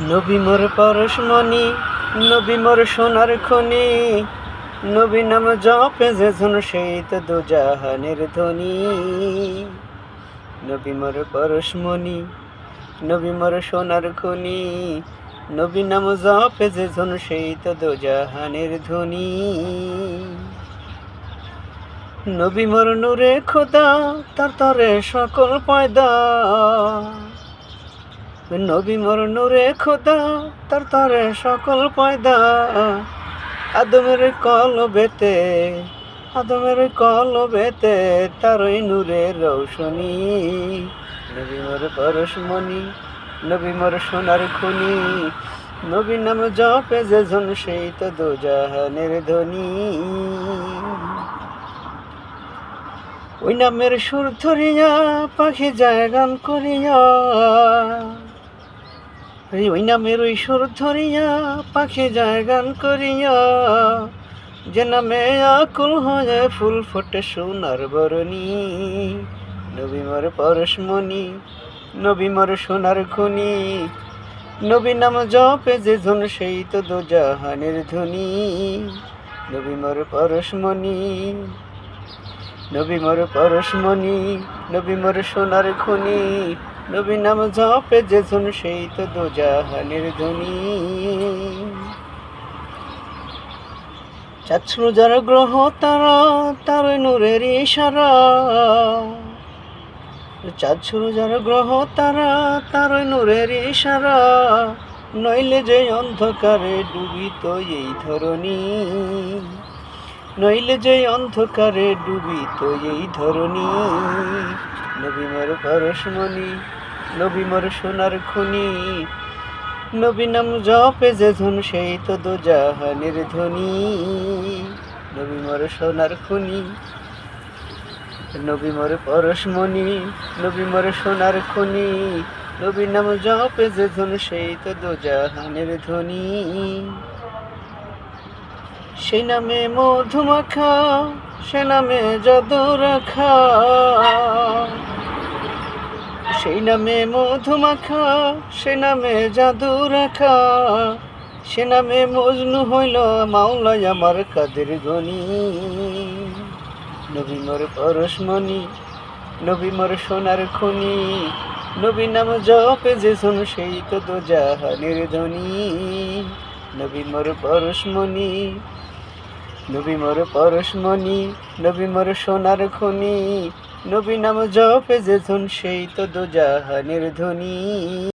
নবী মোর পরশমণি, নবী মোর সোনার খনি, নবী নাম জপে যেজন সেই তো দুজাহানের ধ্বনি। নবী মোর পরশমণি, নবী মোর সোনার খনি, নবী নাম জপে যেজন সেই তো দুজাহানের ধ্বনি। নবী মোর নূরে খোদা, তার তরে সকল পয়দা। নবী মোর নূরে খোদা, তার তরে সকল পয়দা। আদমের কলবেতে, আদমের কলবেতে তারই নূরের রৌশনী। নবী মোর পরশমণি, নবী মোর সোনার খনি, নবী নাম জপে যেজন সেই তো দুজাহানের ধ্বনি। ওই নামের সুর ধরিয়া পাখি যায় গান করিয়া, ওই নামের ওই সুর ধরিয়া পাখি যায় গান করিয়া। যে নামে আকুল হয়ে ফুল ফোটে সোনার বরণী। নবী মোর পরশমণি, নবী মোর সোনার খনি, নবী নাম জপে যেজন সেই তো দুজাহানের ধ্বনি। নবী মোর পরশমণি, নবী মোর পরশমণি, নবী মোর সোনার খনি, নবী নাম জপে যেজন সেই তো দুজাহানের ধ্বনি। চাঁদ যার গ্রহ তারা, তার নূরের ইশারা। চাঁদ যার গ্রহ তারা, তার নূরের ইশারা। নইলে যে অন্ধকারে ডুবিত এই ধরণী, নইলে যে অন্ধকারে ডুবিত এই ধরণী। নবী মোর পরশমণি, নবী মোর সোনার খনি, নবী নাম জপে যেজন সেই তো দুজাহানের ধ্বনি। নবী মোর সোনার খনি, নবী মোর পরশমণি, নবী মোর সোনার খনি, নবী নাম জপে যেজন সেই তো দুজাহানের ধ্বনি। সেই নামে মধুমাখা, সে নামে জাদু রাখা। সেই নামে মধুমাখা, সে নামে জাদু রাখা। সে নামে মজনু হইল মাওলাই আমার কাদের গনি। নবী মোর পরশমণি, নবী মোর সোনার খনি, নবী নাম জপে যেজন সেই তো দুজাহানের ধ্বনি। নবী মোর পরশমণি, নবী মোর পরশমণি, নবী মোর সোনার খনি, নবী নাম জপে যেজন সেই তো দুজাহানের ধ্বনি।